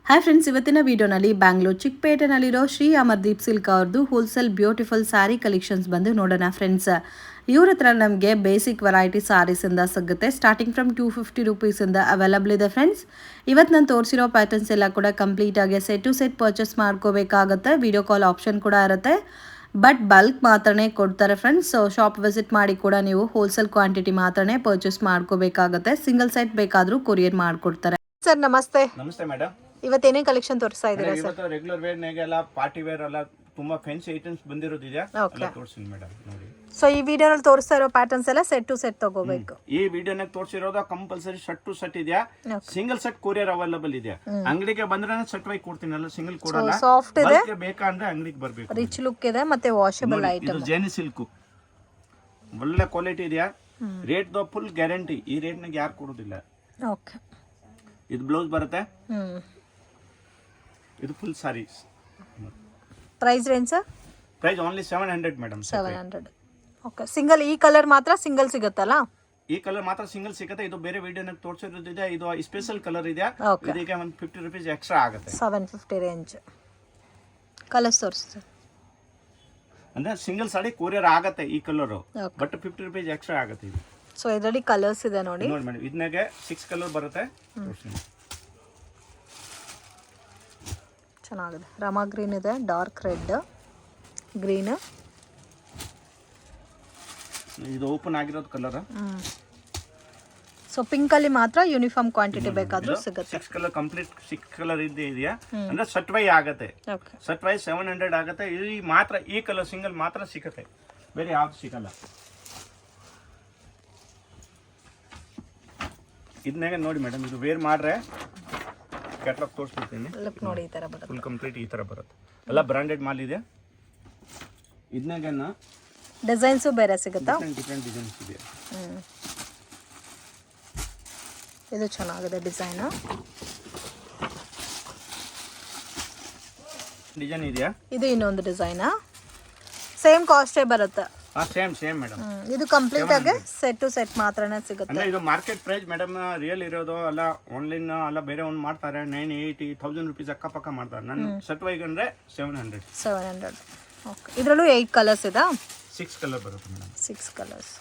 Hi friends, ಇವತ್ತಿನ ವಿಡಿಯೋನಲ್ಲಿ Bangalore ಚಿಕ್ಕಪೇಟೆನಲ್ಲಿರೋ Shri Amardeep silk ಅವ್ರದ್ದು ಹೋಲ್ಸೇಲ್ ಬ್ಯೂಟಿಫುಲ್ ಸ್ಯಾರಿ ಕಲೆಕ್ಷನ್ಸ್ ಬಂದು ನೋಡೋಣ ಫ್ರೆಂಡ್ಸ್. ಇವ್ರ ಹತ್ರ ನಮಗೆ ಬೇಸಿಕ್ ವೆರೈಟಿ ಸ್ಯಾರೀಸಿಂದ ಸಿಗುತ್ತೆ. ಸ್ಟಾರ್ಟಿಂಗ್ ಫ್ರಮ್ 250 ರುಪೀಸಿಂದ ಅವೈಲಬಲ್ ಇದೆ ಫ್ರೆಂಡ್ಸ್. ಇವತ್ತು ನಾನು ತೋರಿಸಿರೋ ಪ್ಯಾಟರ್ನ್ಸ್ ಎಲ್ಲ ಕೂಡ ಕಂಪ್ಲೀಟಾಗಿ ಸೆಟ್ ಟು ಸೆಟ್ ಪರ್ಚೇಸ್ ಮಾಡ್ಕೋಬೇಕಾಗುತ್ತೆ. ವಿಡಿಯೋ ಕಾಲ್ ಆಪ್ಷನ್ ಕೂಡ ಇರುತ್ತೆ, ಬಟ್ ಬಲ್ಕ್ ಮಾತ್ರನೇ ಕೊಡ್ತಾರೆ ಫ್ರೆಂಡ್ಸ್. ಸೊ ಶಾಪ್ ವಿಸಿಟ್ ಮಾಡಿ ಕೂಡ ನೀವು ಹೋಲ್ಸೇಲ್ ಕ್ವಾಂಟಿಟಿ ಮಾತ್ರನೇ ಪರ್ಚೇಸ್ ಮಾಡ್ಕೋಬೇಕಾಗುತ್ತೆ. ಸಿಂಗಲ್ ಸೆಟ್ ಬೇಕಾದರೂ ಕೊರಿಯರ್ ಮಾಡಿಕೊಡ್ತಾರೆ. ಸರ್ ನಮಸ್ತೆ. ನಮಸ್ತೆ ಮೇಡಮ್. ಇವತ್ತೇನೇ ಕಲೆಕ್ಷನ್ ತೋರಿಸ್ತಾ ಇದ್ದೀರಾ ಸರ್? ಇವತ್ತು ರೆಗ್ಯುಲರ್ ವೇರ್ ನಾಗೆಲ್ಲ ಪಾರ್ಟಿ ವೇರ್ ಎಲ್ಲ ತುಂಬಾ ಫ್ಯಾನ್ಸಿ ಐಟಮ್ಸ್ ಬಂದಿರೋದಿದೆ, ಎಲ್ಲ ತೋರಿಸ್ತೀನಿ ಮೇಡಮ್ ನೋಡಿ. ಸೊ ಈ ವಿಡಿಯೋನಲ್ಲಿ ತೋರಿಸ್ತಾ ಇರೋ ಪ್ಯಾಟರ್ನ್ಸ್ ಎಲ್ಲ ಸೆಟ್ ಟು ಸೆಟ್ ತಗೋಬೇಕು. ಈ ವಿಡಿಯೋನಾಗ ತೋರಿಸಿರೋದು ಕಂಪಲ್ಸರಿ ಸೆಟ್ ಟು ಸೆಟ್ ಇದೆಯಾ, ಸಿಂಗಲ್ ಸೆಟ್ ಕೊರಿಯರ್ ಅವೈಲಬಲ್ ಇದೆ. ಅಂಗಡಿಗೆ ಬಂದ್ರೆ ಸೆಟ್ ವೈ ಕೊಡ್ತೀನಲ್ಲ, ಸಿಂಗಲ್ ಕೊಡಲ್ಲ. ಸಾಫ್ಟ್ ಇದೆ, ಬೇಕಂದ್ರೆ ಅಂಗಡಿಗೆ ಬರ್ಬೇಕು. ರಿಚ್ ಲುಕ್ ಇದೆ ಮತ್ತೆ ವಾಷಬಲ್ ಐಟಮ್. ಇದು ಜೇನಿ ಸಿಲ್ಕ್ ಒಳ್ಳೆ ಕ್ವಾಲಿಟಿ ಇದೆಯಾ. ರೇಟ್ ದೋ ಫುಲ್ ಗ್ಯಾರಂಟಿ. ಈ ರೇಟ್ ನಾಗ ಯಾರು ಕೊಡೋದಿಲ್ಲ. ಓಕೆ, ಇದು ಬ್ಲೌಸ್ ಬರುತ್ತೆ. ಇದು full sarees. Price range sir? Price only 700 madam. 700. Okay, single ಈ ಕಲರ್ ಮಾತ್ರ ಸಿಂಗಲ್ ಸಿಗುತ್ತಲ್ಲ? ಈ ಕಲರ್ ಮಾತ್ರ ಸಿಂಗಲ್ ಸಿಗುತ್ತೆ. ಇದು ಬೇರೆ ವಿಡಿಯೋನಾಗ ತೋರಿಸಿರೋದಿದೆ. ಇದು ಸ್ಪೆಷಲ್ ಕಲರ್ ಇದೆ. ಇದಕ್ಕೆ ಒಂದು 50 ರೂಪೀಸ್ ಎಕ್ಸ್ಟ್ರಾ ಆಗುತ್ತೆ. 750 ರೇಂಜ್. ಕಲರ್ಸ್ ತೋರಿಸಿ. ಅಂದ್ರೆ ಸಿಂಗಲ್ ಸಾಡಿ ಕೊರಿಯರ್ ಆಗುತ್ತೆ ಈ ಕಲರ್, ಬಟ್ 50 ರೂಪೀಸ್ ಎಕ್ಸ್ಟ್ರಾ ಆಗುತ್ತೆ ಇದು. ಸೊ ಇದರಲ್ಲಿ ಕಲರ್ಸ್ ಇದೆ ನೋಡಿ. ನೋಡಿ ಮೇಡಮ್, ಇದನ್ನಾಗೆ 6 ಕಲರ್ ಬರುತ್ತೆ. ಚೆನ್ನಾಗಿದೆ. ರಾಮಾ ಗ್ರೀನ್ ಇದೆ, ಡಾರ್ಕ್ ರೆಡ್, ಗ್ರೀನ್. ಇದು ಓಪನ್ ಆಗಿರೋದು ಕಲರ್. ಸೊ ಪಿಂಕ್ ಅಲ್ಲಿ ಮಾತ್ರ ಯೂನಿಫಾರ್ಮ್ ಕ್ವಾಂಟಿಟಿ ಬೇಕಾದ್ರೂ ಸಿಗುತ್ತೆ. 6 ಕಲರ್ ಕಂಪ್ಲೀಟ್ 6 ಕಲರ್ ಇದೆಯಾ ಅಂದ್ರೆ ಸೆಟ್ ವೈ ಆಗುತ್ತೆ. ಸೆಟ್ ವೈ 700 ಆಗುತ್ತೆ. ಇದು ಮಾತ್ರ ಈ ಕಲರ್ ಸಿಂಗಲ್ ಮಾತ್ರ ಸಿಗುತ್ತೆ, ಬೇರೆ ಯಾವ್ದು ಸಿಗಲ್ಲ. ಇದನ್ನಾಗೆ ನೋಡಿ ಮೇಡಮ್, ಇದು ವೇರ್ ಮಾಡ್ರೆ ಕ್ಯಾಟ್ಲಾಗ್ ತೋರಿಸ್ಬಿಡ್ತೀನಿ. ಲುಕ್ ನೋಡಿ, ಈ ತರ ಬರುತ್ತೆ. ಫುಲ್ ಕಂಪ್ಲೀಟ್ ಈ ತರ ಬರುತ್ತೆ. ಎಲ್ಲ ಬ್ರಾಂಡೆಡ್ ಮಾಲ್ ಇದೆ. ಇದನ್ನಾಗೆ ಡಿಸೈನ್ಸು ಬೇರೆ ಸಿಗುತ್ತಾ? ಡಿಫ್ರೆಂಟ್ ಡಿಸೈನ್ಸ್ ಇದೆ. ಇದು ಚೆನ್ನಾಗಿದೆ ಡಿಸೈನ್. ಡಿಸೈನ್ ಇದೆಯಾ? ಇದು ಇನ್ನೊಂದು ಡಿಸೈನ್. ಸೇಮ್ ಕಾಸ್ಟೇ ಬರುತ್ತೆ. Same madam. ಇದು ಕಂಪ್ಲೀಟ್ ಆಗಿ ಸೆಟ್ ಟು ಸೆಟ್ ಮಾತ್ರನೇ ಸಿಗುತ್ತೆ. ಇದು ಮಾರ್ಕೆಟ್ ಪ್ರೈಸ್ ಮೇಡಮ್. ರಿಯಲ್ ಇರೋದು ಅಲ್ಲ, ಆನ್ಲೈನ್ ಅಲ್ಲ, ಬೇರೆ ಒಂದು ಮಾಡ್ತಾರೆ 980,000 ರೂಪೀಸ್ ಅಕ್ಕಪಕ್ಕ ಮಾಡ್ತಾರೆ. ನಾನು ಸೆಟ್ ವೈಗ್ ಅಂದ್ರೆ 700. ಓಕೆ, ಇದರಲ್ಲೂ 8 ಕಲರ್ಸ್ ಇದೆ. 6 ಕಲರ್ ಬರುತ್ತೆ ಮೇಡಮ್. 6 ಕಲರ್ಸ್.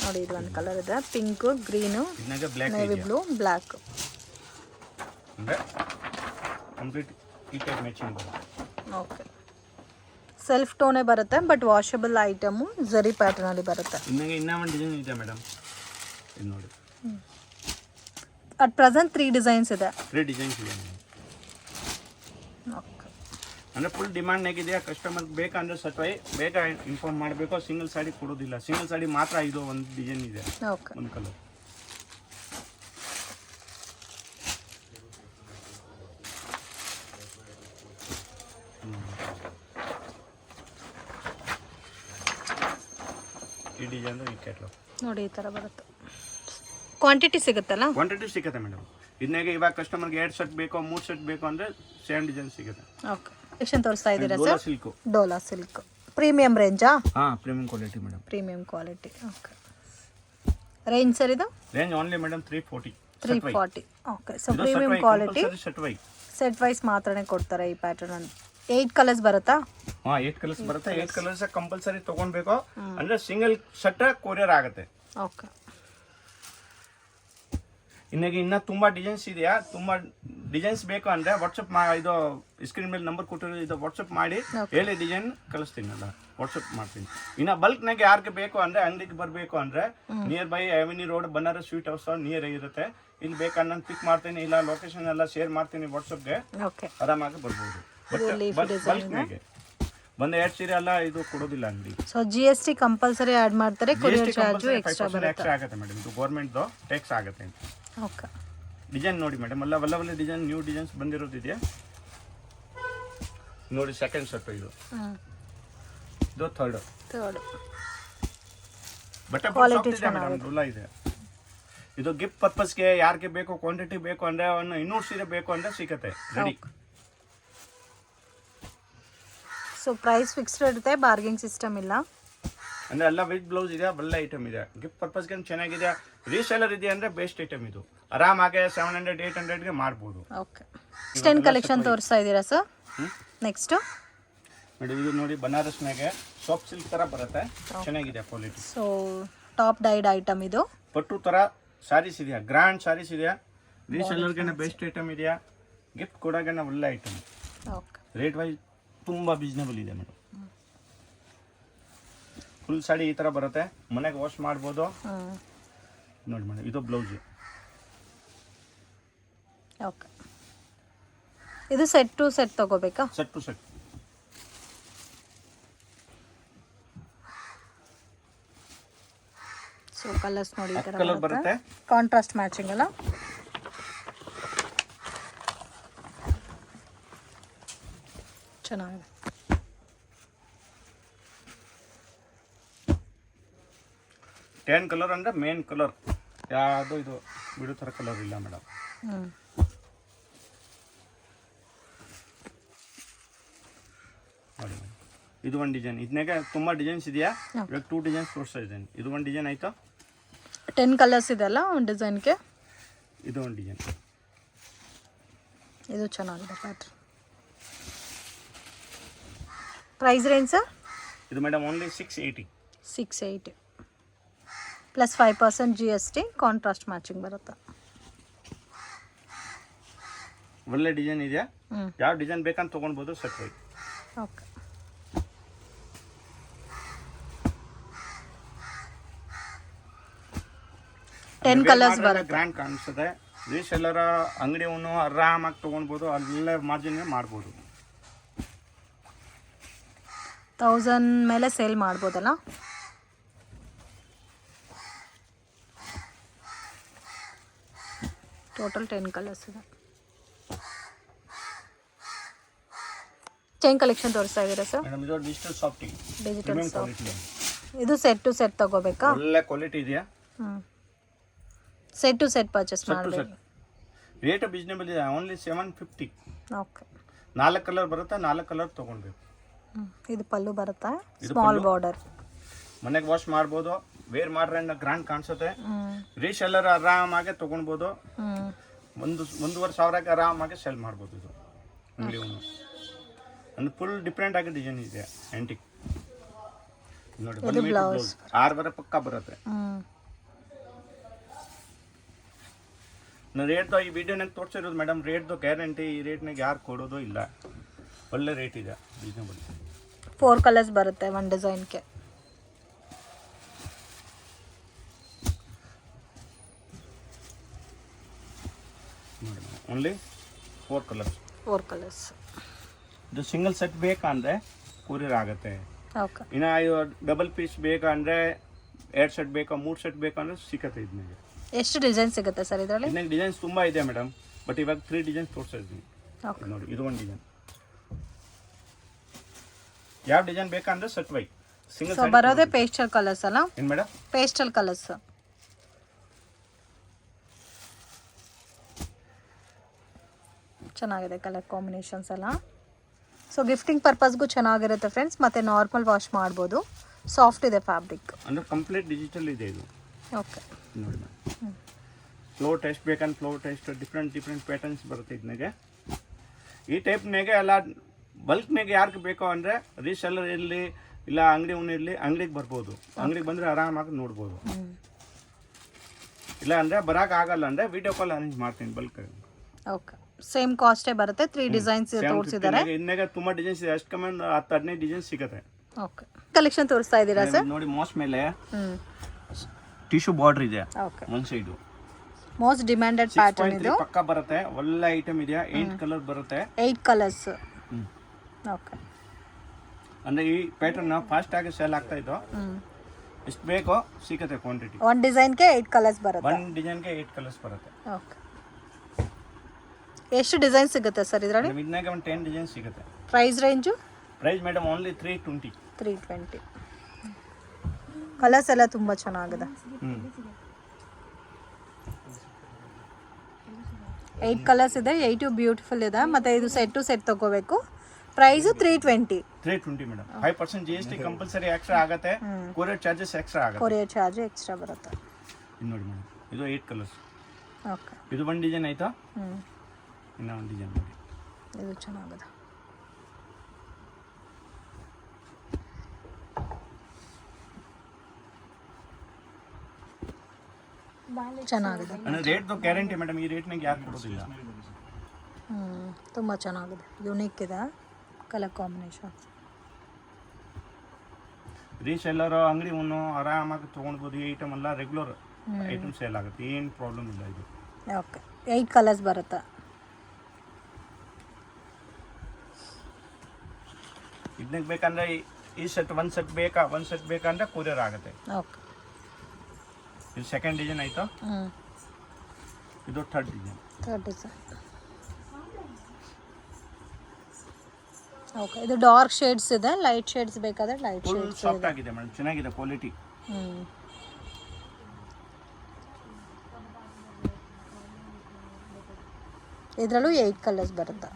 ನೋಡಿ, ಇದು ಒಂದು ಕಲರ್ ಇದೆ, pink, green, navy blue, black. ಅಂದ್ರೆ ಕಂಪ್ಲೀಟ್ ಈ ಟೈಪ್ ಮ್ಯಾಚಿಂಗ್ ಬರುತ್ತೆ. ಓಕೆ, ಸೆಲ್ಫ್ ಟೋನೇ ಬರುತ್ತೆ, ಬಟ್ ವಾಷಬಲ್ ಐಟಮು ಜರಿ ಪ್ಯಾಟರ್ನ್ ಅಲ್ಲಿ ಬರುತ್ತೆ. ಇನ್ನೂ ಒಂದು ಡಿಸೈನ್ ಇದೆ ಮೇಡಮ್, ಇದು ನೋಡಿ. ಅಟ್ ಪ್ರೆಸೆಂಟ್ 3 ಡಿಸೈನ್ಸ್ ಇದೆ. 3 ಡಿಸೈನ್ಸ್ ಇದೆ. ಓಕೆ, ಅಂದರೆ ಫುಲ್ ಡಿಮ್ಯಾಂಡ್ ಆಗಿದೆಯಾ. ಕಸ್ಟಮರ್ ಬೇಕಂದ್ರೆ ಸಟ್ವೈ ಬೇಗ ಇನ್ಫಾರ್ಮ್ ಮಾಡಬೇಕು. ಸಿಂಗಲ್ ಸಾಡಿ ಕೊಡೋದಿಲ್ಲ. ಸಿಂಗಲ್ ಸಾಡಿ ಮಾತ್ರ ಇದು ಒಂದು ಡಿಸೈನ್ ಇದೆ. ಓಕೆ, ಒಂದು ಕಲರ್. ಈ ಡಿಸೈನ್ ಈ ಕ್ಯಾಟ್ಲಾಗ್ ನೋಡಿ, ಈ ಥರ ಬರುತ್ತೆ. ಕ್ವಾಂಟಿಟಿ ಸಿಗುತ್ತಲ್ಲ? ಕ್ವಾಂಟಿಟಿ ಸಿಗುತ್ತೆ ಮೇಡಮ್. ಇದನ್ನಾಗೆ ಇವಾಗ ಕಸ್ಟಮರ್ಗೆ 2 ಸೆಟ್ ಬೇಕೋ 3 ಸೆಟ್ ಬೇಕು ಅಂದರೆ ಸೇಮ್ ಡಿಸೈನ್ ಸಿಗುತ್ತೆ. ಓಕೆ, ಕಲೆಕ್ಷನ್ ತೋರಿಸ್ತಾ ಇದ್ದೀರಾ sir? Dola silk. Dola silk premium ರೇಂಜಾ? ಹಾಂ, premium quality madam. Premium quality. Okay, range sir ಇದು? Range only madam 340. 340. Okay, so premium quality. Set wise ಮಾತ್ರನೇ ಕೊಡ್ತಾರೆ ಈ ಪ್ಯಾಟರ್ನ್ ಅಲ್ಲಿ. 8 ಕಲರ್ಸ್ ಬರುತ್ತಾ? ಹಾಂ, 8 ಕಲರ್ಸ್ ಬರುತ್ತೆ. 8 ಕಲರ್ಸ್ ಕಂಪಲ್ಸರಿ ತೊಗೊಳ್ಬೇಕು. ಅಂದರೆ ಸಿಂಗಲ್ ಸೆಟ್ ಕೊರಿಯರ್ ಆಗುತ್ತೆ. ಓಕೆ, ಇನ್ನೂ ತುಂಬ ಡಿಸೈನ್ಸ್ ಇದೆಯಾ. ತುಂಬ ಡಿಸೈನ್ಸ್ ಬೇಕು ಅಂದರೆ ವಾಟ್ಸಪ್ ಇದು ಸ್ಕ್ರೀನ್ ಮೇಲೆ ನಂಬರ್ ಕೊಟ್ಟಿರೋದು, ಇದು ವಾಟ್ಸಪ್ ಮಾಡಿ ಹೇಳಿ, ಡಿಸೈನ್ ಕಳಿಸ್ತೀನಿ. ಅಲ್ಲ, ವಾಟ್ಸಪ್ ಮಾಡ್ತೀನಿ. ಇನ್ನು ಬಲ್ಕ್ನಾಗೆ ಯಾರಿಗೆ ಬೇಕು ಅಂದರೆ ಅಂಗಡಿಗೆ ಬರಬೇಕು ಅಂದರೆ near by avenue road, Banaras sweet house near ಇರುತ್ತೆ. ಇಲ್ಲಿ ಬೇಕಂದ್ರೆ ನಾನು ಪಿಕ್ ಮಾಡ್ತೀನಿ, ಇಲ್ಲ ಲೊಕೇಶನ್ ಎಲ್ಲ ಶೇರ್ ಮಾಡ್ತೀನಿ ವಾಟ್ಸಪ್ಗೆ. ಆರಾಮಾಗಿ ಬರ್ಬೋದು. ಬಟ್ ಬಲ್ಕ್ನಾಗೆ ಬಂದು 2 ಸೀರೆ ಎಲ್ಲ ಇದು ಕೊಡೋದಿಲ್ಲ ಅಂಗಡಿ. ಸೊ GST ಕಂಪಲ್ಸರಿ ಆಡ್ ಮಾಡ್ತಾರೆ. ಕೊರಿಯರ್ ಚಾರ್ಜ್ ಎಕ್ಸ್ಟ್ರಾ ಆಗುತ್ತೆ ಮೇಡಮ್. ಇದು ಗೌರ್ಮೆಂಟ್ದು ಟ್ಯಾಕ್ಸ್ ಆಗುತ್ತೆ. ಓಕೆ, ಡಿಸೈನ್ ನೋಡಿ ಮೇಡಮ್, ಒಳ್ಳೆ ಡಿಸೈನ್, ನ್ಯೂ ಡಿಸೈನ್ಸ್ ಬಂದಿರೋದಿದೆಯಾ ನೋಡಿ. ಸೆಕೆಂಡ್ ಸೆಟ್ ಇದು ಥರ್ಡ್. ಬಟ್ಟೆ ಕ್ವಾಲಿಟಿ ಇದೆ. ಇದು ಗಿಫ್ಟ್ ಪರ್ಪಸ್ಗೆ ಯಾರಿಗೆ ಬೇಕು, ಕ್ವಾಂಟಿಟಿ ಬೇಕು ಅಂದರೆ ಒಂದು 200 ಸೀರೆ ಬೇಕು ಅಂದರೆ ಸಿಗುತ್ತೆ ರೆಡಿ. ಸೊ ಪ್ರೈಸ್ ಫಿಕ್ಸ್ಡ್ ಇರುತ್ತೆ, ಬಾರ್ಗೇನ್ ಸಿಸ್ಟಮ್ ಇಲ್ಲ. ಅಂದರೆ ಎಲ್ಲ ವಿತ್ ಬ್ಲೌಸ್ ಇದೆ, ಒಳ್ಳೆ ಐಟಮ್ ಇದೆ, ಗಿಫ್ಟ್ ಪರ್ಪಸ್ಗೆ ಚೆನ್ನಾಗಿದೆ. ರೀಸೇಲರ್ ಇದೆ ಅಂದರೆ ಬೆಸ್ಟ್ ಐಟಮ್ ಇದು. ಆರಾಮಾಗೆ 700-800ಗೆ ಮಾಡ್ಬೋದು. ಓಕೆ. ಸ್ಟೆನ್ ಕಲೆಕ್ಷನ್ ತೋರಿಸ್ತಾ ಇದ್ದೀರಾ ಸರ್? ನೆಕ್ಸ್ಟು ನೋಡಿ, ಇದು ನೋಡಿ ಬನಾರಸ್ನಾಗೆ ಸಾಫ್ಟ್ ಸಿಲ್ಕ್ ಥರ ಬರುತ್ತೆ, ಚೆನ್ನಾಗಿದೆ quality. So top dyed item ಇದು. ಪಟ್ಟು ಥರ ಸ್ಯಾರೀಸ್ ಇದೆಯಾ, ಗ್ರ್ಯಾಂಡ್ ಸ್ಯಾರೀಸ್ ಇದೆಯಾ, ರೀಸೇಲರ್ಗೆ ಬೆಸ್ಟ್ ಐಟಮ್ ಇದೆಯಾ, ಗಿಫ್ಟ್ ಕೊಡೋಕೆ ಒಳ್ಳೆ ಐಟಮ್. ಓಕೆ. ರೇಟ್ ವೈಸ್ ತುಂಬ ರೀಸನಬಲ್ ಇದೆ ಮೇಡಮ್. ಫುಲ್ ಸಾಡಿ ಈ ಥರ ಬರುತ್ತೆ, ಮನೆಗೆ ವಾಶ್ ಮಾಡ್ಬೋದು. ನೋಡಿ ಮೇಡಮ್, ಇದು ಬ್ಲೌಸ್. ಓಕೆ. ಇದು ಸೆಟ್ ಟು ಸೆಟ್ ತಗೋಬೇಕಾ? Set to set. So colours ನೋಡಿ ಈ ಥರ ಕಲರ್ ಬರುತ್ತೆ, ಕಾಂಟ್ರಾಸ್ಟ್ ಮ್ಯಾಚಿಂಗ್ ಅಲ್ಲ? ಚೆನ್ನಾಗಿದೆ. ಟ್ಯಾನ್ ಕಲರ್ ಅಂದರೆ ಮೇನ್ ಕಲರ್, ಯಾವುದು ಇದು ಬಿಡೋ ಥರ ಕಲರ್ ಇಲ್ಲ ಮೇಡಮ್. ನೋಡಿ ಮೇಡಮ್, ಇದು ಒಂದು ಡಿಸೈನ್. ಇದನ್ನಾಗೆ ತುಂಬ ಡಿಸೈನ್ಸ್ ಇದೆಯಾ, ಇವಾಗ 2 ಡಿಸೈನ್ಸ್ ತೋರಿಸ್ತಾ ಇದ್ದೇನೆ. ಇದು ಒಂದು ಡಿಸೈನ್ ಆಯಿತು, 10 ಕಲರ್ಸ್ ಇದೆ ಅಲ್ಲ ಒಂದು ಡಿಸೈನ್ಗೆ. ಇದು ಒಂದು ಡಿಸೈನ್. ಇದು ಚೆನ್ನಾಗಿದೆ ಪ್ಯಾಟ್ರನ್. Price range sir? ಇದು madam only 680. 680 plus 5% GST, contrast matching ಬರುತ್ತೆ. ಒಳ್ಳೆ ಡಿಸೈನ್ ಇದೆಯಾ, ಯಾವ ಡಿಸೈನ್ ಬೇಕಂತ ತೊಗೊಳ್ಬೋದು set wise. Okay. Ten colours ಬರುತ್ತೆ. ಗ್ರ್ಯಾಂಡ್ ಕಾಣಿಸ್ತದೆ. ರೀಸೆಲ್ಲರ ಅಂಗಡಿಯನ್ನು ಆರಾಮಾಗಿ ತೊಗೊಳ್ಬೋದು, ಅಲ್ಲೇ ಮಾರ್ಜಿನ್ ಮಾಡ್ಬೋದು. 1000 ಮೇಲೆ ಸೇಲ್ ಮಾಡ್ಬೋದಲ್ಲ? ಟೋಟಲ್ 10 ಕಲರ್ಸ್ ಇದೆ. ಚೈನ್ ಕಲೆಕ್ಷನ್ ತೋರಿಸ್ತಾ ಇದ್ದೀರಾ ಸರ್? ಮೇಡಮ್ ಇದು ಡಿಜಿಟಲ್ ಸಾಫ್ಟಿಂಗ್, ಡಿಜಿಟಲ್ ಸಾಫ್ಟ್. ಇದು ಸೆಟ್ ಟು ಸೆಟ್ ತಗೋಬೇಕಾ? ಒಳ್ಳೆ ಕ್ವಾಲಿಟಿ ಇದೆಯಾ. ಸೆಟ್ ಟು ಸೆಟ್ ಪರ್ಚೇಸ್ ಮಾಡಬೇಕು. ರೇಟ್ ರೀಸನೇಬಲ್ ಇದೆ, ಓನ್ಲಿ 750. ಓಕೆ. 4 ಕಲರ್ ಬರುತ್ತೆ, 4 ಕಲರ್ ತೊಗೊಳ್ಬೇಕು. ಇದು ಪಲ್ಲು ಬರುತ್ತೆ, ಸ್ಮಾಲ್ ಬಾರ್ಡರ್. ಮನೆಗೆ ವಾಶ್ ಮಾಡ್ಬೋದು, ವೇರ್ ಮಾಡ್ರೆ ಗ್ರ್ಯಾಂಡ್ ಕಾಣಿಸುತ್ತೆ. ರೀಸೆಲ್ಲರ್ ಆರಾಮಾಗೆ ತೊಗೊಳ್ಬೋದು, 1,500ಕ್ಕೆ ಆರಾಮಾಗಿ ಸೆಲ್ ಮಾಡ್ಬೋದು. ಇದು ಅಂಗಡಿ ಒಂದು ಫುಲ್ ಡಿಫ್ರೆಂಟ್ ಆಗಿ ಡಿಸೈನ್ ಇದೆ, ಆಂಟಿಕ್. ನೋಡಿ 1 ಮೀಟರ್ ಬ್ಲೌಸ್, 6 ಬರ ಪಕ್ಕ ಬರುತ್ತೆ. ರೇಟ್ದು ಈ ವಿಡಿಯೋನಾಗ ತೋರಿಸಿರೋದು ಮೇಡಮ್, ರೇಟ್ದು ಗ್ಯಾರಂಟಿ, ಈ ರೇಟ್ನಾಗ ಯಾರು ಕೊಡೋದು ಇಲ್ಲ. ಒಳ್ಳೆ ರೇಟ್ ಇದೆ, ರೀಸನಬಲ್. 4 ಕಲರ್ಸ್ ಬರುತ್ತೆ ಒಂದು ಡಿಸೈನ್ಗೆ. ನೋಡಿ ಓನ್ಲಿ 4 ಕಲರ್ಸ್. 4 ಕಲರ್ಸ್. ಇದು ಸಿಂಗಲ್ ಸೆಟ್ ಬೇಕಂದ್ರೆ ಕೊರಿಯರ್ ಆಗುತ್ತೆ. ಓಕೆ. ಇನ್ನು ಡಬಲ್ ಪೀಸ್ ಬೇಕಂದ್ರೆ 2 ಸೆಟ್ ಬೇಕಾ 3 ಸೆಟ್ ಬೇಕಂದ್ರೆ ಸಿಕ್ಕತ್ತೆ. ಇದನ್ನಾಗೆ ಎಷ್ಟು ಡಿಸೈನ್ ಸಿಗುತ್ತೆ ಸರ್ ಇದರಲ್ಲಿ? ಇದನ್ನಾಗ ಡಿಸೈನ್ಸ್ ತುಂಬ ಇದೆ ಮೇಡಮ್, ಬಟ್ ಇವಾಗ 3 ಡಿಸೈನ್ಸ್ ತೋರಿಸ್ತಾ ಇದ್ದೀನಿ. ನೋಡಿ ಇದು ಒಂದು ಡಿಸೈನ್. ಯಾವ ಡಿಸೈನ್ ಬೇಕಂದ್ರೆ ಸೆಟ್ ವೈ ಸಿಂಗಲ್. ಸೊ ಬರೋದೇ ಪೇಸ್ಟಲ್ ಕಲರ್ಸ್ ಅಲ್ಲ? ಏನು ಮೇಡಮ್? Pastel colours. ಚೆನ್ನಾಗಿದೆ ಕಲರ್ ಕಾಂಬಿನೇಷನ್ಸ್ ಎಲ್ಲ. ಸೊ ಗಿಫ್ಟಿಂಗ್ ಪರ್ಪಸ್ಗೂ ಚೆನ್ನಾಗಿರುತ್ತೆ ಫ್ರೆಂಡ್ಸ್, ಮತ್ತು ನಾರ್ಮಲ್ ವಾಶ್ ಮಾಡ್ಬೋದು. ಸಾಫ್ಟ್ ಇದೆ ಫ್ಯಾಬ್ರಿಕ್, ಅಂದರೆ ಕಂಪ್ಲೀಟ್ ಡಿಜಿಟಲ್ ಇದೆ ಇದು. ಓಕೆ. ನೋಡಿ ಮ್ಯಾಮ್, ಫ್ಲೋ ಟೆಸ್ಟ್ ಬೇಕಂದ್ರೆ ಫ್ಲೋ ಟೆಸ್ಟ್, ಡಿಫ್ರೆಂಟ್ ಪ್ಯಾಟರ್ನ್ಸ್ ಬರುತ್ತೆ ಇದನ್ನಾಗೆ. ಈ ಟೈಪ್ನಾಗೆ ಎಲ್ಲ ಬಲ್ಕ್ನಾಗೆ ಯಾರಿಗೆ ಬೇಕೋ ಅಂದರೆ ರೀಸೆಲ್ಲರ್ ಇರಲಿ ಇಲ್ಲ ಅಂಗಡಿ ಇರಲಿ, ಅಂಗಡಿಗೆ ಬರ್ಬೋದು. ಅಂಗಡಿಗೆ ಬಂದರೆ ಆರಾಮಾಗಿ ನೋಡ್ಬೋದು. ಇಲ್ಲ ಅಂದರೆ ಬರೋಕ್ಕಾಗಲ್ಲ ಅಂದರೆ ವಿಡಿಯೋ ಕಾಲ್ ಅರೇಂಜ್ ಮಾಡ್ತೀನಿ ಬಲ್ಕ್. ಓಕೆ. ಸೇಮ್ ಕಾಸ್ಟೇ ಬರುತ್ತೆ. 3 ಡಿಸೈನ್ಸ್ ತೋರಿಸಿದ್ದಾರೆ. ಇನ್ನಾಗ ತುಂಬ ಡಿಸೈನ್ಸ್ ಇದೆ, ಅಷ್ಟು ಕಮ್ಮಿ 10-15 ಡಿಸೈನ್ಸ್ ಸಿಗುತ್ತೆ. ಓಕೆ. ಕಲೆಕ್ಷನ್ ತೋರಿಸ್ತಾ ಇದ್ದೀರಾ ಸರ್? ನೋಡಿ ಮೋಸ್ ಮೇಲೆ ಟಿಶ್ಯೂ ಬಾರ್ಡರ್ ಇದೆ, ಓಕೆ. ಒಂದು ಸೈಡು ಮೋಸ್ಟ್ ಡಿಮ್ಯಾಂಡೆಡ್ ಪ್ಯಾಟರ್ನ್ ಇದು. ಪಕ್ಕ ಬರುತ್ತೆ, ಒಳ್ಳೆ ಐಟಮ್ ಇದೆಯಾ. 8 ಕಲರ್ ಬರುತ್ತೆ, 8 ಕಲರ್ಸ್. ಓಕೆ. ಅಂದ್ರೆ ಈ ಪ್ಯಾಟರ್ನ್ ಫಾಸ್ಟ್ ಆಗಿ ಸೇಲ್ ಆಗ್ತಾ ಇತ್ತು. ಎಷ್ಟು ಬೇಕೋ ಸಿಗುತ್ತೆ ಕ್ವಾಂಟಿಟಿ. ಒಂದು ಡಿಸೈನ್ಗೆ 8 ಕಲರ್ಸ್ ಬರುತ್ತೆ. ಒಂದು ಡಿಸೈನ್ಗೆ 8 ಕಲರ್ಸ್ ಬರುತ್ತೆ. ಓಕೆ. ಎಷ್ಟು ಡಿಸೈನ್ ಸಿಗುತ್ತೆ ಸರ್ ಇದರಲ್ಲಿ? ಇದನ್ನಾಗ ಒಂದು 10 ಡಿಸೈನ್ ಸಿಗುತ್ತೆ. Price range? Price madam only 320. 320. Colours ಎಲ್ಲ ತುಂಬ ಚೆನ್ನಾಗಿದೆ. 8 ಕಲರ್ಸ್ ಇದೆ, 8 ಬ್ಯೂಟಿಫುಲ್ ಇದೆ. ಮತ್ತು ಇದು ಸೆಟ್ ಟು ಸೆಟ್ ತೊಗೋಬೇಕು. Price 320. 320 madam. 5% GST compulsory extra ಆಗುತ್ತೆ. ಕೊರಿಯರ್ ಚಾರ್ಜಸ್ ಎಕ್ಸ್ಟ್ರಾ ಆಗುತ್ತೆ. ಕೊರಿಯರ್ ಚಾರ್ಜ್ ಎಕ್ಸ್ಟ್ರಾ ಬರುತ್ತೆ. ಇದು ನೋಡಿ ಮೇಡಮ್, ಇದು 8 ಕಲರ್ಸ್. ಓಕೆ, ಇದು ಒಂದು ಡಿಸೈನ್ ಆಯ್ತಾ, ಇನ್ನೂ ಒಂದು ಡಿಸೈನ್ ನೋಡಿ. ಇದು ಚೆನ್ನಾಗಿದೆ. ಚೆನ್ನಾಗಿದೆ. ಅಂದರೆ ರೇಟ್ದು ಗ್ಯಾರಂಟಿ ಮೇಡಮ್, ಈ ರೇಟ್ನಾಗ ಯಾರು ಕೊಡೋದಿಲ್ಲ. ತುಂಬ ಚೆನ್ನಾಗಿದೆ, ಯುನೀಕ್ ಇದೆ ಕಲರ್ ಕಾಂಬಿನೇಷನ್. ರೀಸೆಲ್ಲರ್ ಅಂಗಡಿ ಆರಾಮಾಗಿ ತೊಗೊಳ್ಬೋದು. ಈ ಐಟಮ್ ಎಲ್ಲ ರೆಗ್ಯುಲರ್ ಐಟಮ್ ಸೇಲ್ ಆಗುತ್ತೆ, ಏನು ಪ್ರಾಬ್ಲಮ್ ಇಲ್ಲ. ಇದು ಓಕೆ, 8 ಕಲರ್ಸ್ ಬರುತ್ತೆ. ಇದಕ್ಕೆ ಬೇಕಂದ್ರೆ ಈ ಸೆಟ್ ಒಂದು ಸೆಟ್ ಬೇಕಂದ್ರೆ ಕೊರಿಯರ್ ಆಗುತ್ತೆ. ಓಕೆ, ಇದು ಸೆಕೆಂಡ್ ಡಿಸೈನ್ ಆಯ್ತು. ಇದು ಥರ್ಡ್ ಡಿಸೈನ್. ಓಕೆ, ಇದು ಡಾರ್ಕ್ ಶೇಡ್ಸ್ ಇದೆ, ಲೈಟ್ ಶೇಡ್ಸ್ ಬೇಕಾದ್ರೆ ಲೈಟ್ ಫುಲ್ ಶೇಡ್ಸ್ ಸಾಫ್ಟ್ ಆಗಿದೆ ಮೇಡಮ್, ಚೆನ್ನಾಗಿದೆ ಕ್ವಾಲಿಟಿ. ಇದರಲ್ಲೂ 8 ಕಲರ್ಸ್ ಬರುತ್ತೆ.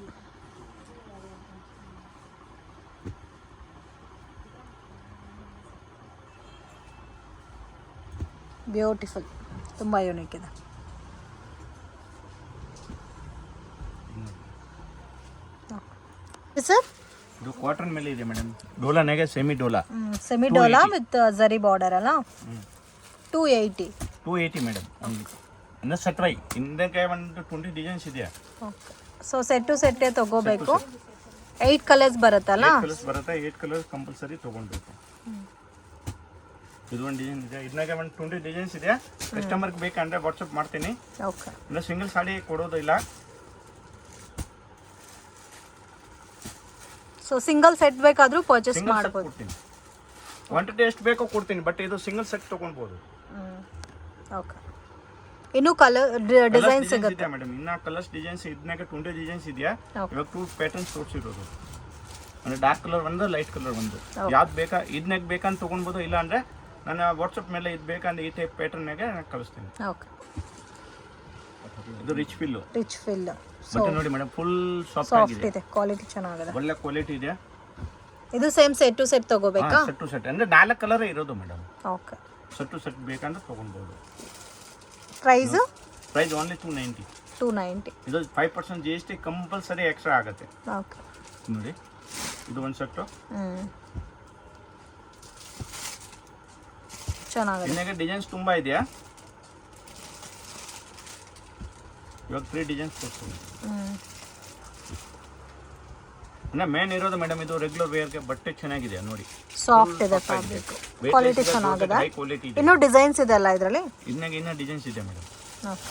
ಬ್ಯೂಟಿಫುಲ್, ತುಂಬ ಯೂನಿಕ್ ಇದೆ. ಸರ್, ಇದು ಕಾಟನ್ ಮೇಲೆ ಇದೆ ಮೇಡಮ್, ಡೋಲಾನಾಗೆ semi dola. Semi dola with zari border ಅಲ್ಲ. 280 ಮೇಡಮ್. ಅಂದರೆ ಸೆಟ್ ವೈ ಹಿಂದಕ್ಕೆ ಒಂದು 20 ಡಿಸೈನ್ಸ್ ಇದೆಯಾ. ಓಕೆ, ಸೊ ಸೆಟ್ ಟು ಸೆಟ್ಟೇ ತಗೋಬೇಕು. 8 ಕಲರ್ಸ್ ಬರುತ್ತಲ್ಲ. 8 ಕಲರ್ಸ್ ಬರುತ್ತೆ, 8 ಕಲರ್ಸ್ ಕಂಪಲ್ಸರಿ ತೊಗೊಳ್ಬೇಕು. ಇದು ಒಂದು ಡಿಸೈನ್ ಇದೆ, ಇದನ್ನಾಗ ಒಂದು 20 ಡಿಸೈನ್ಸ್ ಇದೆ. ಕಸ್ಟಮರ್ಗೆ ಬೇಕಂದ್ರೆ ವಾಟ್ಸಪ್ ಮಾಡ್ತೀನಿ. ಓಕೆ, ಅಂದರೆ ಸಿಂಗಲ್ ಸಾಡಿ ಕೊಡೋದು ಇಲ್ಲ. ಸೊ ಸಿಂಗಲ್ ಸೆಟ್ ಬೇಕಾದರೂ ಪರ್ಚೇಸ್ ಸಿಂಗಲ್ ಸೆಟ್ ಮಾಡ್ಬೋದು. ಕೊಡ್ತೀನಿ, ಕ್ವಾಂಟಿಟಿ ಎಷ್ಟು ಬೇಕೋ ಕೊಡ್ತೀನಿ, ಬಟ್ ಇದು ಸಿಂಗಲ್ ಸೆಟ್ ತೊಗೊಳ್ಬೋದು. ಓಕೆ, ಇನ್ನೂ ಕಲರ್ ಡಿಸೈನ್ ಸಿಗುತ್ತೆ ಇದೆ ಮೇಡಮ್, ಇನ್ನ ಕಲರ್ಸ್ ಡಿಸೈನ್ಸ್ ಇದನ್ನಾಗ 20 ಡಿಸೈನ್ಸ್ ಇದೆಯಾ. ಇವಾಗ 2 ಪ್ಯಾಟರ್ನ್ಸ್ ತೋರಿಸಿರೋದು, ಅಂದರೆ ಡಾರ್ಕ್ ಕಲರ್ ಒಂದು, ಲೈಟ್ ಕಲರ್ ಒಂದು. ಯಾವ್ದು ಬೇಕಾ ಇದನ್ನಾಗ ಬೇಕಂತ ತೊಗೊಳ್ಬೋದು, ಇಲ್ಲ ಅಂದರೆ ನಾನು ವಾಟ್ಸಪ್ ಮೇಲೆ ಇದು ಬೇಕಂದ್ರೆ ಈ ಟೈಪ್ ಪ್ಯಾಟರ್ನಾಗೆ ನಾನು ಕಳಿಸ್ತೀನಿ. ಓಕೆ, ಇದು ರಿಚ್ ಫಿಲ್ ಸೊ ಬಟ್ಟೆ ನೋಡಿ ಮೇಡಮ್, ಫುಲ್ ಸಾಫ್ಟ್ ಸಾಫ್ಟ್ ಆಗಿದೆ, ಇದೆ, ಕ್ವಾಲಿಟಿ ಚೆನ್ನಾಗಿದೆ. ಒಳ್ಳೆ ಕ್ವಾಲಿಟಿ ಇದೆ. ಇದು ಸೇಮ್ ಸೆಟ್ ಟು ಸೆಟ್ ತಗೋಬೇಕಾ? ಸೆಟ್ ಟು ಸೆಟ್ ಅಂದರೆ 4 ಕಲರ್ ಇರೋದು madam. Okay, set to set ಬೇಕಂದ್ರೆ ತೊಗೊಳ್ಬೋದು. Price only 290. 290. ಇದು 5% GST ಕಂಪಲ್ಸರಿ ಎಕ್ಸ್ಟ್ರಾ ಆಗುತ್ತೆ. ಓಕೆ, ನೋಡಿ ಇದು ಒಂದು ಸೆಟ್ಟು. ಚೆನ್ನಾಗಿದೆ. ಇನ್ನೇಗೆ ಡಿಸೈನ್ಸ್ ತುಂಬ ಇದೆಯಾ, ಇವಾಗ 3 ಡಿಸೈನ್ಸ್ ತೋರಿಸ್ತೀನಿ. ಅಂದರೆ ಮೇನ್ ಇರೋದು ಮೇಡಮ್, ಇದು ರೆಗ್ಯುಲರ್ ವೇರ್ಗೆ ಬಟ್ಟೆ ಚೆನ್ನಾಗಿದೆ ನೋಡಿ, ಸಾಫ್ಟ್ ಇದೆ ಫ್ಯಾಬ್ರಿಕ್, ಕ್ವಾಲಿಟಿ ಚೆನ್ನಾಗಿದೆ. ಹೈ ಕ್ವಾಲಿಟಿ ಇದೆ. ಇನ್ನೂ ಡಿಸೈನ್ಸ್ ಇದೆ ಅಲ್ಲ ಇದರಲ್ಲಿ? ಇದನ್ನಾಗ ಇನ್ನೂ ಡಿಸೈನ್ಸ್ ಇದೆ madam. Okay,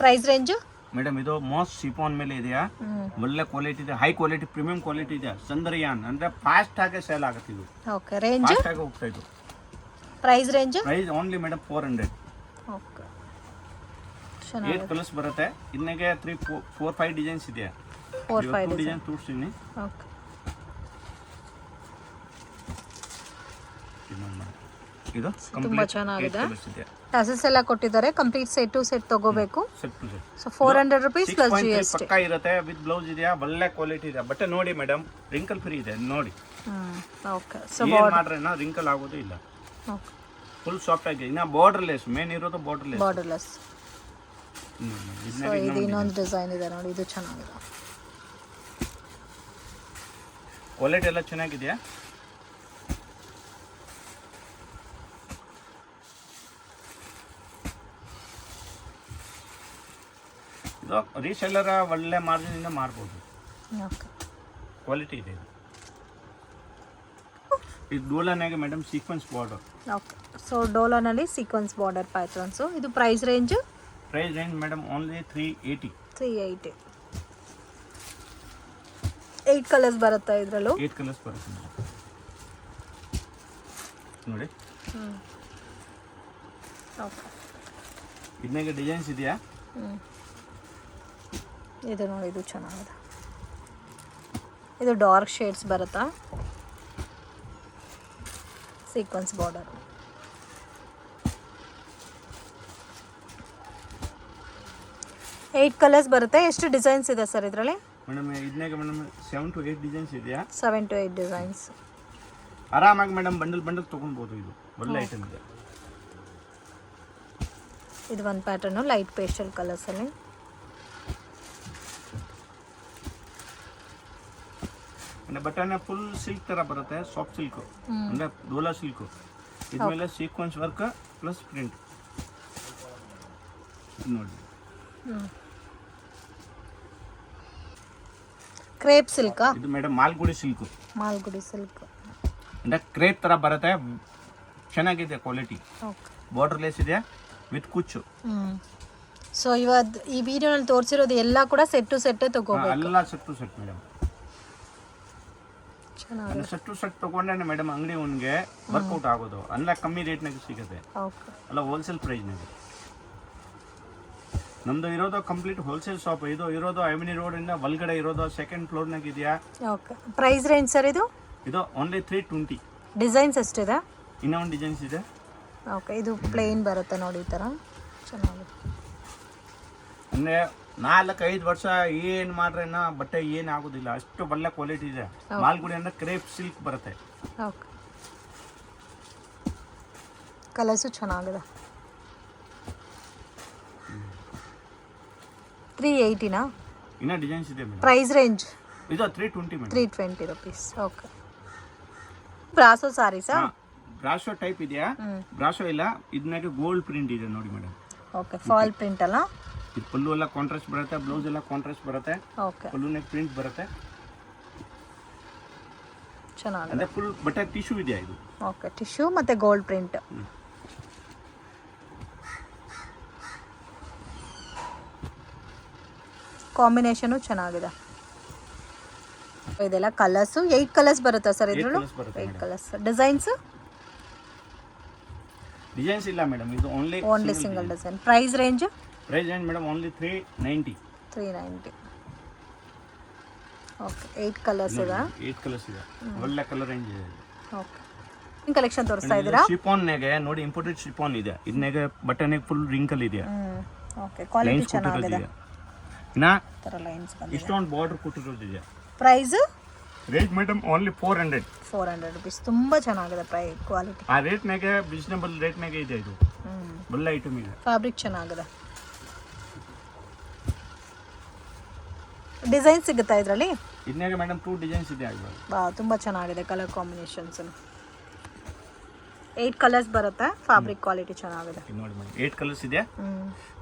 price range madam ಇದು ಮಾಸ್ ಸಿಫಾನ್ ಮೇಲೆ ಇದೆಯಾ, ಒಳ್ಳೆ ಕ್ವಾಲಿಟಿ ಇದೆ, ಹೈ ಕ್ವಾಲಿಟಿ ಪ್ರೀಮಿಯಂ ಕ್ವಾಲಿಟಿ ಇದೆ. ಚಂದ್ರಯಾನ್ ಅಂದರೆ ಫಾಸ್ಟ್ ಆಗಿ ಸೇಲ್ ಆಗುತ್ತೆ ಇದು. ಓಕೆ, ರೇಂಜ್ ಫಾಸ್ಟ್ ಆಗಿ ಹೋಗ್ತಾ ಇದು. Price range price only madam 400. Okay, 8 colours ಬರುತ್ತೆ. ಇದನ್ನಾಗೆ 4-5 ಡಿಸೈನ್ಸ್ ಇದೆ. 4-5 ಡಿಸೈನ್ ತೋರಿಸ್ತೀನಿ. ಓಕೆ, ಇದು ತುಂಬಾ ಚೆನ್ನಾಗಿದೆ. ಟಸಲ್ಸ್ ಎಲ್ಲ ಕೊಟ್ಟಿದ್ದಾರೆ. ಕಂಪ್ಲೀಟ್ ಸೆಟ್ ಟು ಸೆಟ್ ತಗೋಬೇಕು. Set to set. So 400 rupees plus GST. ಪಕ್ಕಾ ಇರುತ್ತೆ, ವಿತ್ ಬ್ಲೌಸ್ ಇದೆಯಾ, ಒಳ್ಳೆ ಕ್ವಾಲಿಟಿ ಇದೆ. ಬಟ್ಟೆ ನೋಡಿ ಮೇಡಮ್, ರಿಂಕಲ್ ಫ್ರೀ ಇದೆ ನೋಡಿ. ಓಕೆ, ಸೊ ಏನು ಮಾಡ್ರೆ ರಿಂಕಲ್ ಆಗೋದು ಇಲ್ಲ. ಓಕೆ, ಫುಲ್ ಸಾಫ್ಟ್ ಆಗಿದೆ. ಇನ್ನ ಬಾರ್ಡರ್ಲೆಸ್, ಮೇನ್ ಇರೋದು ಬಾರ್ಡರ್ಲೆಸ್. ಬಾರ್ಡರ್ಲೆಸ್. ಸೊ ಇದು ಇನ್ನೊಂದು ಡಿಸೈನ್ ಇದೆ ನೋಡಿ, ಇದು ಚೆನ್ನಾಗಿದೆ. ಕ್ವಾಲಿಟಿ ಎಲ್ಲ ಚೆನ್ನಾಗಿದೆಯಾ. ಇದು ರೀಸೆಲ್ಲರ ಒಳ್ಳೆ ಮಾರ್ಜಿನಿಂದ ಮಾರ್ಬೋದು. ಓಕೆ, ಕ್ವಾಲಿಟಿ ಇದೆ. ಇದು ಡೋಲಾನಾಗೆ madam sequence border. Okay, so ಡೋಲಾನಲ್ಲಿ ಸೀಕ್ವೆನ್ಸ್ ಬಾರ್ಡರ್ ಪ್ಯಾಟರ್ನ್ಸು. ಇದು price range madam only 380. 380. 8 colours ಬರುತ್ತೆ ಇದರಲ್ಲೂ. 8 ಕಲರ್ಸ್ ಬರುತ್ತೆ ನೋಡಿ. ಓಕೆ, ಇದನ್ನಾಗೆ ಡಿಸೈನ್ಸ್ ಇದೆಯಾ. ಇದು ನೋಡಿ, ಇದು ಚೆನ್ನಾಗಿದೆ. ಇದು ಡಾರ್ಕ್ ಶೇಡ್ಸ್ ಬರುತ್ತಾ, ಸೀಕ್ವೆನ್ಸ್ ಬಾರ್ಡರ್. 8 ಕಲರ್ಸ್ ಬರುತ್ತೆ. ಎಷ್ಟು ಡಿಸೈನ್ಸ್ ಇದೆ ಸರ್ ಇದರಲ್ಲಿ? ಮೇಡಮ್ ಇದನ್ನಾಗ ಮೇಡಮ್ 7 to 8 ಡಿಸೈನ್ಸ್ ಇದೆಯಾ? 7 to 8 ಡಿಸೈನ್ಸ್. ಆರಾಮಾಗಿ ಮೇಡಮ್ ಬಂಡಲ್ ತೊಗೊಳ್ಬೋದು. ಇದು ಒಳ್ಳೆ ಐಟಮ್ ಇದೆ. ಇದು ಒಂದು ಪ್ಯಾಟರ್ನು ಲೈಟ್ ಪೇಸ್ಟಲ್ ಕಲರ್ಸಲ್ಲಿ. ಬಟನ್ ಫುಲ್ ಸಿಲ್ಕ್ ತರ ಬರುತ್ತೆ, ಸಾಫ್ಟ್ ಸಿಲ್ಕ್ ಅಂದ್ರೆ ಡೋಲಾ ಸಿಲ್ಕ್. ಇದ್ಮೇಲೆ ಸೀಕ್ವೆನ್ಸ್ ವರ್ಕ್ ಪ್ಲಸ್ ಪ್ರಿಂಟ್ ನೋಡಿ. ಕ್ರೇಪ್ ಸಿಲ್ಕಾ? ಇದು madam Malgudi silk. Malgudi silk ಅಂದ್ರೆ ಕ್ರೇಪ್ ತರ ಬರುತ್ತೆ, ಚೆನ್ನಾಗಿದೆ ಕ್ವಾಲಿಟಿ. ಓಕೆ. ಬಾರ್ಡರ್ ಲೇಸ್ ಇದೆ ವಿತ್ ಕುಚ್ಚು. ಸೊ ಇವತ್ತು ಈ ವಿಡಿಯೋನಲ್ಲಿ ತೋರಿಸಿರೋದು ಎಲ್ಲ ಕೂಡ ಸೆಟ್ ಟು ಸೆಟ್ ತಗೋಬೇಕು. ಎಲ್ಲ ಸೆಟ್ ಟು ಸೆಟ್ ಮೇಡಮ್. ಚೆನ್ನಾಗಿ ಸೆಟ್ ಟು ಸೆಟ್ ತಗೊಂಡ್ರೆ ಮೇಡಮ್ ಅಂಗಡಿ ಅವನಿಗೆ ವರ್ಕೌಟ್ ಆಗೋದು. ಅಲ್ಲ ಕಮ್ಮಿ ರೇಟ್ನಾಗ ಸಿಗುತ್ತೆ, ಓಕೆ. ಅಲ್ಲ ಹೋಲ್ಸೇಲ್ ಪ್ರೈಸ್ನಾಗ. ನಮ್ದು ಇರೋದು ಕಂಪ್ಲೀಟ್ ಹೋಲ್ಸೇಲ್ ಶಾಪ್. ಇದು ಇರೋದು ಐಮಿನಿ ರೋಡ್ ಇಂದ ಒಳಗಡೆ ಇರೋದು ಸೆಕೆಂಡ್ ಫ್ಲೋರ್ ನಾಗ ಇದೆಯಾ. ಓಕೆ. ಪ್ರೈಸ್ ರೇಂಜ್ ಸರ್ ಇದು? ಇದು ಓನ್ಲಿ 320. ಡಿಸೈನ್ಸ್ ಎಷ್ಟಿದೆ? ಇನ್ನೊಂದು ಡಿಸೈನ್ಸ್ ಇದೆ. ಓಕೆ. ಇದು ಪ್ಲೇನ್ ಬರುತ್ತೆ ನೋಡಿ ಈ ಥರ, ಚೆನ್ನಾಗಿದೆ. ಅಂದರೆ 4-5 ವರ್ಷ ಏನು ಮಾಡ್ರೇನ ಬಟ್ಟೆ ಏನು ಆಗೋದಿಲ್ಲ, ಅಷ್ಟು ಒಳ್ಳೆ ಕ್ವಾಲಿಟಿ ಇದೆ. ಮಾಲ್ಗುಡಿ ಅಂದ್ರೆ ಕ್ರೇಪ್ ಸಿಲ್ಕ್ ಬರುತ್ತೆ. ಓಕೆ. ಕಲರ್ಸು ಚೆನ್ನಾಗಿದೆ. 380ನಾ? ಇನ್ನೂ ಡಿಸೈನ್ಸ್ ಇದೆ ಮೇಡಮ್. ಪ್ರೈಸ್ ರೇಂಜ್ ಇದು 320 ಮೇಡಮ್. 320 rupees. ಓಕೆ. ಬ್ರಾಸೋ ಸಾರೀಸಾ? ಬ್ರಾಶೋ ಟೈಪ್ ಇದೆಯಾ? ಬ್ರಾಶೋ ಇಲ್ಲ, ಇದನ್ನಾಗೆ ಗೋಲ್ಡ್ ಪ್ರಿಂಟ್ ಇದೆ ನೋಡಿ ಮೇಡಮ್. ಓಕೆ. ಫಾಲ್ ಪ್ರಿಂಟ್ ಅಲ್ಲ? ಇದು ಪಲ್ಲು ಎಲ್ಲ ಕಾಂಟ್ರಾಸ್ಟ್ ಬರುತ್ತೆ, ಬ್ಲೌಸ್ ಎಲ್ಲ ಕಾಂಟ್ರಾಸ್ಟ್ ಬರುತ್ತೆ. ಓಕೆ. ಪಲ್ಲುನಾಗ ಪ್ರಿಂಟ್ ಬರುತ್ತೆ, ಚೆನ್ನಾಗಿದೆ. ಅಂದ್ರೆ ಫುಲ್ ಬಟ್ಟೆ ಟಿಶ್ಯೂ ಇದೆಯಾ ಇದು? ಓಕೆ. ಟಿಶ್ಯೂ ಮತ್ತೆ ಗೋಲ್ಡ್ ಪ್ರಿಂಟ್. ಕಾಂಬಿನೇಷನು ಚೆನ್ನಾಗಿದೆ. ಇದೆಲ್ಲ ಕಲರ್ಸು 8 ಕಲರ್ಸ್ ಬರುತ್ತಾ ಸರ್ ಇದ್ರಲ್ಲೂ? 8 ಕಲರ್ಸ್. ಡಿಸೈನ್ಸ್ ಇಲ್ಲ ಮೇಡಮ್, ಇದು only single design. Price range madam only 390. 390. Okay. 8 colours ಇದೆ. 8 ಕಲರ್ಸ್ ಇದೆ, ಒಳ್ಳೆ ಕಲರ್ ರೇಂಜ್ ಇದೆ. ಓಕೆ. ನಿಮ್ಮ ಕಲೆಕ್ಷನ್ ತೋರಿಸ್ತಾ ಇದ್ದೀರಾ? ಶಿಫಾನ್ ನಾಗೆ ನೋಡಿ, ಇಂಪೋರ್ಟೆಡ್ ಶಿಫಾನ್ ಇದೆ. ಇದನ್ನಾಗೆ ಬಟನ್ ಫುಲ್ ರಿಂಕಲ್ ಇದೆ. ಓಕೆ. ಕ್ವಾಲಿಟಿ ಚೆನ್ನಾಗಿದೆ. ಇನ್ನ ತರ ಲೈನ್ಸ್ ಬಂದಿದೆ. ಇಷ್ಟೊಂದು border ಕೊಟ್ಟಿರೋದಿದೆ. Price rate madam only 400. 400 rupees. ತುಂಬಾ ಚೆನ್ನಾಗಿದೆ ಕ್ವಾಲಿಟಿ. ಆ ರೇಟ್ನಾಗೆ ರೀಸನಬಲ್ ರೇಟ್ನಾಗೆ ಇದೆ. ಇದು ಒಳ್ಳೆ ಐಟಮ್ ಇದೆ. ಫ್ಯಾಬ್ರಿಕ್ ಚೆನ್ನಾಗಿದೆ. ಡಿಸೈನ್ ಸಿಗುತ್ತಾ ಇದರಲ್ಲಿ? ಇದನ್ನಾಗೆ ಮೇಡಮ್ 2 ಡಿಸೈನ್ಸ್ ಇದೆ. ತುಂಬಾ ಚೆನ್ನಾಗಿದೆ ಕಲರ್ ಕಾಂಬಿನೇಷನ್ಸ್. 8 ಕಲರ್ಸ್ ಬರುತ್ತೆ. ಫ್ಯಾಬ್ರಿಕ್ ಕ್ವಾಲಿಟಿ ಚೆನ್ನಾಗಿದೆ. ನೋಡಿ ಮೇಡಮ್ 8 ಕಲರ್ಸ್ ಇದೆ.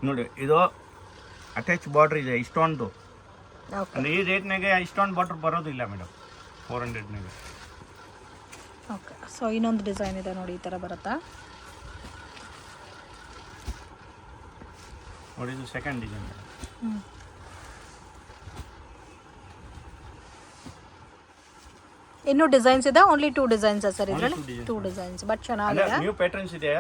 ನೋಡಿ ಇದು ಅಟ್ಯಾಚ್ ಬಾರ್ಡರ್ ಇದೆ ಇಷ್ಟೊಂದು. ಅಂದ್ರೆ ಈ ರೇಟ್ನಾಗೆ ಇಷ್ಟೊಂದು ಬಾರ್ಡರ್ ಬರೋದಿಲ್ಲ ಮೇಡಮ್ 400ನಾಗೆ. ಓಕೆ. ಸೊ ಇನ್ನೊಂದು ಡಿಸೈನ್ ಇದೆ ನೋಡಿ, ಈ ಥರ ಬರುತ್ತಾ? ನೋಡಿ ಇದು ಸೆಕೆಂಡ್ ಡಿಸೈನ್. ಇನ್ನೂ ಡಿಸೈನ್ಸ್ ಇದೆ? ಓನ್ಲಿ 2 ಡಿಸೈನ್ಸ್ ಸರ್ ಇದರಲ್ಲಿ? 2 ಡಿಸೈನ್ಸ್ ಬಟ್ ಚೆನ್ನಾಗಿದೆ. ನ್ಯೂ ಪ್ಯಾಟರ್ನ್ಸ್ ಇದೆ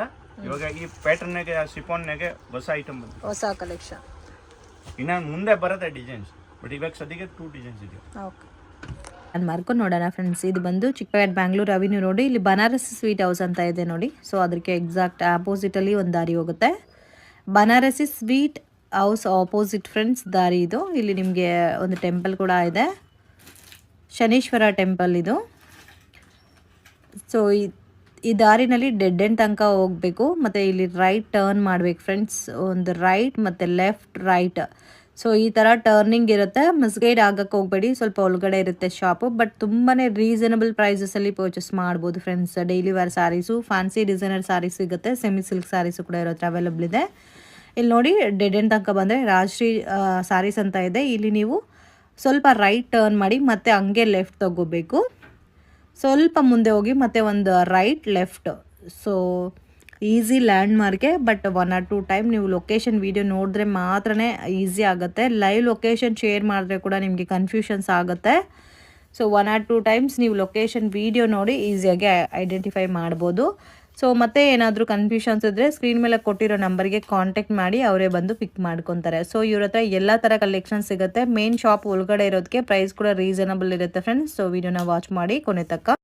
ಇವಾಗ. ಈ ಪ್ಯಾಟರ್ನಾಗೆ ಶಿಫಾನ್ನಾಗೆ ಹೊಸ ಐಟಮ್ ಬಂದಿದೆ, ಹೊಸ ಕಲೆಕ್ಷನ್. ಇನ್ನು ಮುಂದೆ ಬರುತ್ತೆ ಡಿಸೈನ್ಸ್, ಬಟ್ ಇವಾಗ ಸದ್ಯಕ್ಕೆ 2 ಡಿಸೈನ್ಸ್ ಇದೆ. ಓಕೆ. ಅದು ಮಾರ್ಕೊಂಡು ನೋಡೋಣ ಫ್ರೆಂಡ್ಸ್. ಇದು ಬಂದು ಚಿಕ್ಕಪೇಟೆ ಬ್ಯಾಂಗ್ಳೂರು ಅವಿನ್ಯೂ ರೋಡು. ಇಲ್ಲಿ ಬನಾರಸ್ ಸ್ವೀಟ್ ಹೌಸ್ ಅಂತ ಇದೆ ನೋಡಿ. ಸೊ ಅದಕ್ಕೆ ಎಕ್ಸಾಕ್ಟ್ ಆಪೋಸಿಟಲ್ಲಿ ಒಂದು ದಾರಿ ಹೋಗುತ್ತೆ. Banarasi sweet house opposite friends ದಾರಿ ಇದು. ಇಲ್ಲಿ ನಿಮಗೆ ಒಂದು ಟೆಂಪಲ್ ಕೂಡ ಇದೆ, ಶನೀಶ್ವರ ಟೆಂಪಲ್ ಇದು. ಸೊ ಈ ದಾರಿನಲ್ಲಿ ಡೆಡ್ ಎಂಡ್ ತನಕ ಹೋಗಬೇಕು, ಮತ್ತು ಇಲ್ಲಿ ರೈಟ್ ಟರ್ನ್ ಮಾಡಬೇಕು ಫ್ರೆಂಡ್ಸ್. ಒಂದು ರೈಟ್ ಮತ್ತು ಲೆಫ್ಟ್ ರೈಟ್. ಸೊ ಈ ಥರ ಟರ್ನಿಂಗ್ ಇರುತ್ತೆ. ಮಿಸ್ಗೈಡ್ ಆಗಕ್ಕೆ ಹೋಗಬೇಡಿ, ಸ್ವಲ್ಪ ಒಳಗಡೆ ಇರುತ್ತೆ ಶಾಪು. ಬಟ್ ತುಂಬಾ ರೀಸನಬಲ್ ಪ್ರೈಸಸಲ್ಲಿ ಪರ್ಚೇಸ್ ಮಾಡ್ಬೋದು friends. Daily wear sarees, fancy designer sarees ಸಿಗುತ್ತೆ, ಸೆಮಿ ಸಿಲ್ಕ್ ಸ್ಯಾರೀಸು ಕೂಡ ಇರುತ್ತೆ, ಅವೈಲಬಲ್ ಇದೆ. ಇಲ್ಲಿ ನೋಡಿ ಡೆಡ್ ಎಂಡ್ ತನಕ ಬಂದರೆ ರಾಜಶ್ರೀ ಸ್ಯಾರೀಸ್ ಅಂತ ಇದೆ. ಇಲ್ಲಿ ನೀವು ಸ್ವಲ್ಪ ರೈಟ್ ಟರ್ನ್ ಮಾಡಿ ಮತ್ತೆ ಹಂಗೆ ಲೆಫ್ಟ್ ತಗೋಬೇಕು. ಸ್ವಲ್ಪ ಮುಂದೆ ಹೋಗಿ ಮತ್ತೆ ಒಂದು right left. So easy landmark. But 1 or 2 time ನೀವು ಲೊಕೇಶನ್ ವೀಡಿಯೋ ನೋಡಿದ್ರೆ ಮಾತ್ರ ಈಸಿ ಆಗುತ್ತೆ. ಲೈವ್ ಲೊಕೇಶನ್ ಶೇರ್ ಮಾಡಿದ್ರೆ ಕೂಡ ನಿಮಗೆ ಕನ್ಫ್ಯೂಷನ್ಸ್ ಆಗುತ್ತೆ. ಸೊ 1 or 2 ಟೈಮ್ಸ್ ನೀವು ಲೊಕೇಶನ್ ವೀಡಿಯೋ ನೋಡಿ ಈಸಿಯಾಗಿ ಐಡೆಂಟಿಫೈ ಮಾಡ್ಬೋದು. ಸೊ ಮತ್ತೆ ಏನಾದರೂ ಕನ್ಫ್ಯೂಷನ್ಸ್ ಇದ್ದರೆ ಸ್ಕ್ರೀನ್ ಮೇಲೆ ಕೊಟ್ಟಿರೋ ನಂಬರ್ಗೆ ಕಾಂಟ್ಯಾಕ್ಟ್ ಮಾಡಿ ಅವರೇ ಬಂದು ಪಿಕ್ ಮಾಡ್ಕೊತಾರೆ. ಸೊ ಇವ್ರ ಹತ್ರ ಎಲ್ಲ ಥರ ಕಲೆಕ್ಷನ್ ಸಿಗುತ್ತೆ. ಮೇನ್ ಶಾಪ್ ಒಳಗಡೆ ಇರೋದಕ್ಕೆ ಪ್ರೈಸ್ ಕೂಡ ರೀಸನಬಲ್ ಇರುತ್ತೆ ಫ್ರೆಂಡ್ಸ್. ಸೊ ವಿಡಿಯೋನ ವಾಚ್ ಮಾಡಿ ಕೊನೆ ತನಕ.